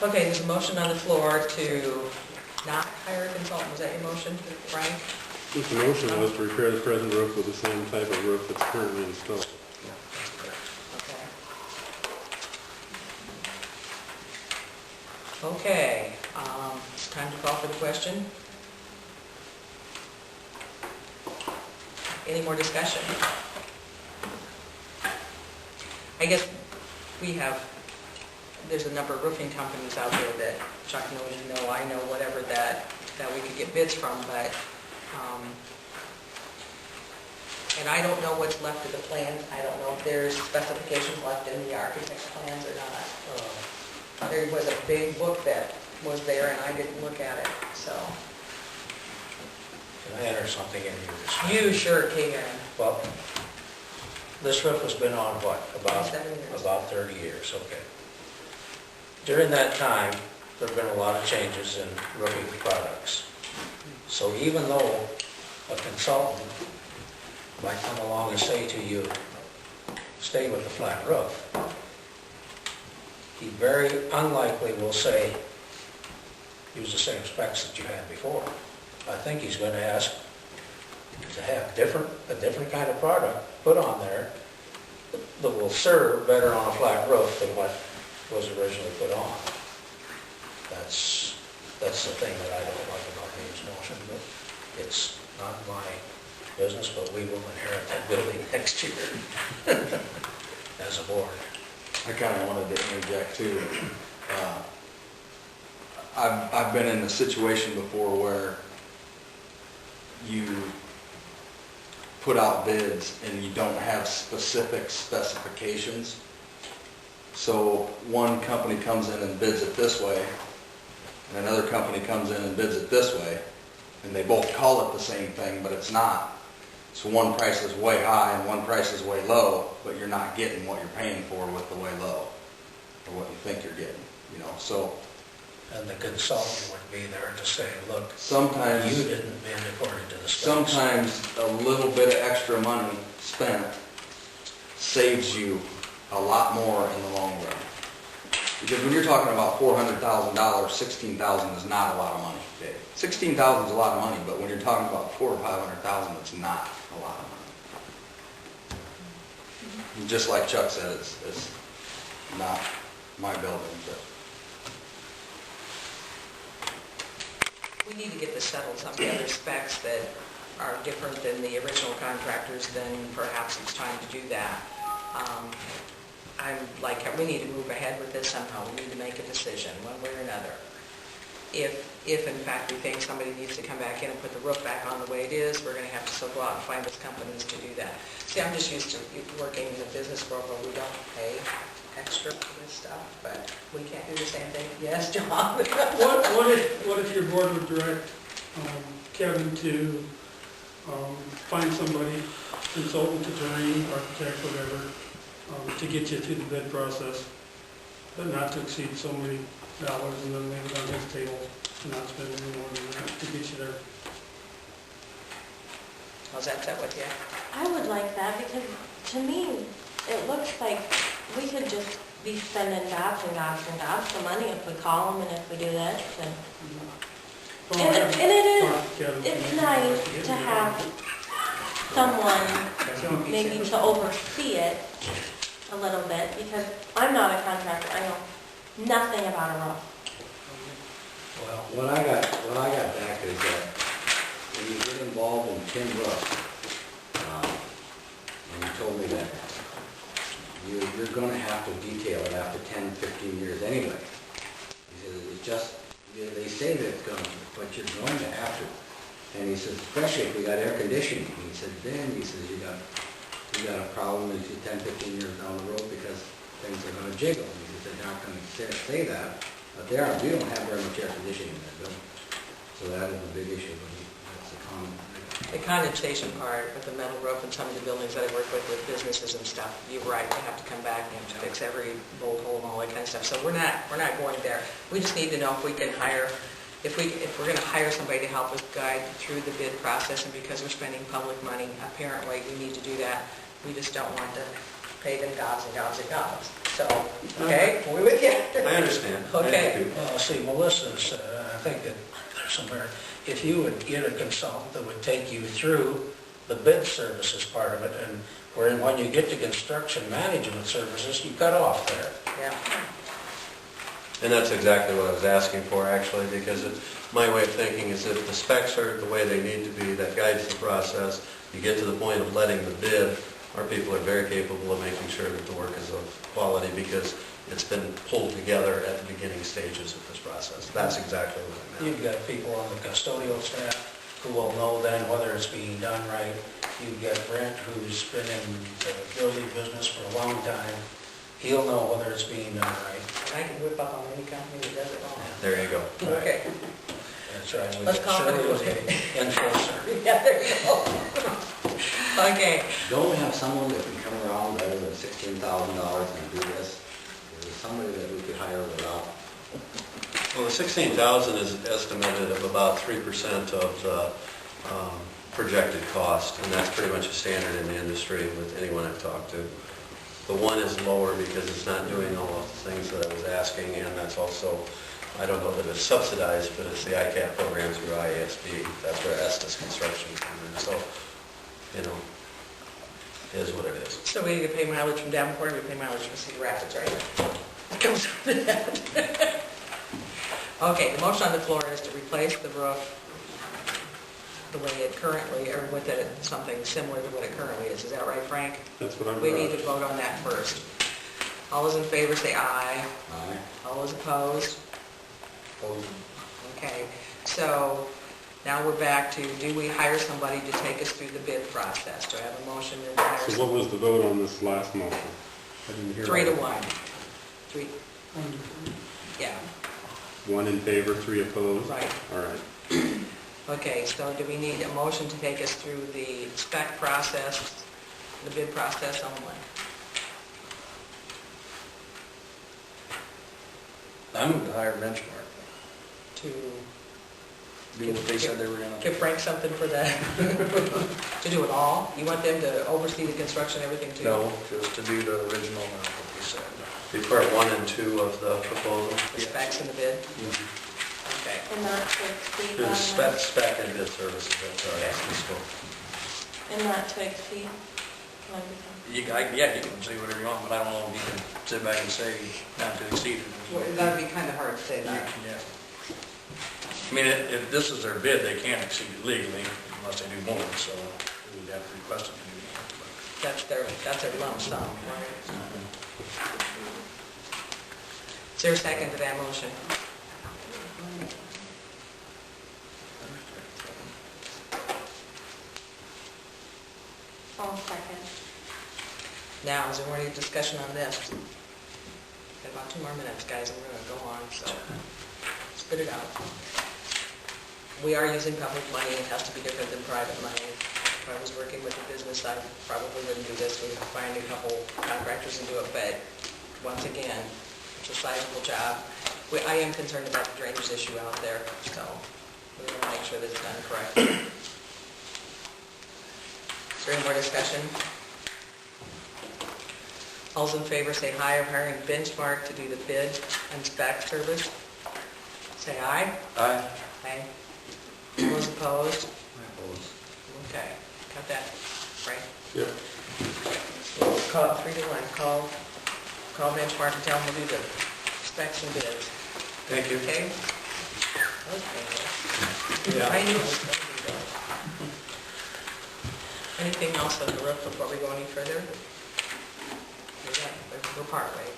Okay, there's a motion on the floor to not hire a consultant. Was that your motion, Frank? The motion was to repair the present roof with the same type of roof that's currently installed. Okay, it's time to call for the question. Any more discussion? I guess there's a number of roofing companies out there that Chuck knows, I know, whatever, that we could get bids from, but, and I don't know what's left of the plans. I don't know if there's specifications left in the architect's plans or not. There was a big book that was there and I didn't look at it, so. Can I enter something in here? You sure can. Well, this roof has been on what? About 27 years. About 30 years, okay. During that time, there have been a lot of changes in roofing products. So even though a consultant might come along and say to you, stay with the flat roof, he very unlikely will say, use the same specs that you had before. I think he's going to ask to have a different kind of product put on there that will serve better on a flat roof than what was originally put on. That's the thing that I don't like about Dave's motion, but it's not my business, but we will inherit that building next year as a board. I kind of wanted to interject too. I've been in a situation before where you put out bids and you don't have specific specifications. So one company comes in and bids it this way, and another company comes in and bids it this way, and they both call it the same thing, but it's not. So one price is way high and one price is way low, but you're not getting what you're paying for with the way low, or what you think you're getting, so. And the consultant would be there to say, look, Sometimes you didn't bid according to the specs. Sometimes a little bit of extra money spent saves you a lot more in the long run. Because when you're talking about $400,000, $16,000 is not a lot of money. $16,000 is a lot of money, but when you're talking about $400,000 or $500,000, it's not a lot of money. Just like Chuck said, it's not my building, but. We need to get this settled. Some of the other specs that are different than the original contractors, then perhaps it's time to do that. We need to move ahead with this somehow. We need to make a decision one way or another. If in fact we think somebody needs to come back in and put the roof back on the way it is, we're going to have to still go out and find those companies to do that. See, I'm just used to working in a business world where we don't pay extra for this stuff, but we can't do the same thing. Yes, John? What if your board would direct Kevin to find somebody, consultant, attorney, architect, whatever, to get you through the bid process, but not to exceed so many dollars, and then leave it on his table to not spend any more than that to get you there? How's that set with you? I would like that because to me, it looks like we could just be spending gobs and gobs and gobs of money if we call them and if we do this. And it's nice to have someone maybe to oversee it a little bit, because I'm not a contractor. I know nothing about a roof. Well, what I got back is that when you get involved in tin roof, and you told me that you're going to have to detail it after 10, 15 years anyway. He says, it's just, they say that it's going to, but you're going to have to. And he says, especially if we got air conditioning. He said, then, he says, you got a problem as you 10, 15 years down the road because things are going to jiggle. He said, they're not going to say that, but we don't have very much air conditioning in that building. So that is a big issue. That's a common thing. The condensation part with the metal roof and some of the buildings that I work with businesses and stuff, you're right, we have to come back and fix every bolt hole and all that kind of stuff. So we're not going there. We just need to know if we can hire, if we're going to hire somebody to help us guide through the bid process, and because we're spending public money, apparently we need to do that. We just don't want to pay them gobs and gobs and gobs. So, okay, we with you? I understand. Okay. Well, see, Melissa's, I think that there's somewhere, if you would get a consultant that would take you through the bid services part of it, and when you get to construction management services, you cut off there. Yeah. And that's exactly what I was asking for, actually, because my way of thinking is if the specs are the way they need to be, that guides the process, you get to the point of letting the bid, our people are very capable of making sure that the work is of quality because it's been pulled together at the beginning stages of this process. That's exactly what I meant. You've got people on the custodial staff who will know then whether it's being done right. You've got Brent, who's been in the building business for a long time. He'll know whether it's being done right. And I can whip up on any company that does it wrong. There you go. Okay. That's right. We Let's get call it Shirley a- was the enforcer. Yeah, there you go. Okay. Don't we have someone that can come around better than $16,000 and do this? Is there somebody that we could hire without? Well, the 16,000 is estimated of about 3% of the projected cost, and that's pretty much a standard in the industry with anyone I've talked to. The one is lower because it's not doing all of the things that I was asking, and that's also, I don't know that it's subsidized, but it's the ICAP program through IASB. That's where Estes Construction comes in. So, you know, it is what it is. So we need to pay mileage from Davenport, we pay mileage from Cedar Rapids, right? It comes down to that. Okay, the motion on the floor is to replace the roof the way it currently, or with it, something similar to what it currently is. Is that right, Frank? That's what I'm. We need to vote on that first. All those in favor say aye. Aye. All those opposed? Okay, so now we're back to, do we hire somebody to take us through the bid process? Do I have a motion to hire So what was the vote on this last motion? I didn't hear. 3 to all. 1. 3, yeah, 1 in favor, 3 opposed? right. All right. Okay, so do we need a motion to take us through the spec process, the bid process only? I moved to higher benchmark. To Do what they said they were gonna do. give Frank something for that? To do it all? You want them to oversee the construction, everything too? No, just to do the original amount that they said. Be part 1 and 2 of the proposal. The specs in the bid? Okay. And not to exceed The on spec, that. spec and bid services, that's our Estes scope. And not to exceed. Yeah, you can say whatever you want, but I don't know if you can sit back and say not to exceed it. Well, that'd be kind of hard to say that. Yeah. I mean, if this is their bid, they can't exceed it legally unless they do more, so we would have to request them to do more. That's their lump sum, right? Is there a second to that motion? I'll second. Now, is there any discussion on this? Got about 2 more minutes, guys, and we're going to go on, so spit it out. We are using public money. It has to be different than private money. If I was working with a business, I probably wouldn't do this. We'd find a couple contractors and do it, but once again, it's a sizable job. I am concerned about the drainage issue out there, so we want to make sure that it's done correctly. Is there any more discussion? All those in favor say aye of hiring Benchmark to do the bid and spec service. Say aye. Aye. Aye. All those opposed? I oppose. Okay, got that, Frank? Yep. Call it 3 to 1. Call Benchmark and tell them to do the specs and bids. Thank you. Okay? Okay. Yeah. I knew it was going to be done. Anything else on the roof before we go any further? We're part, right?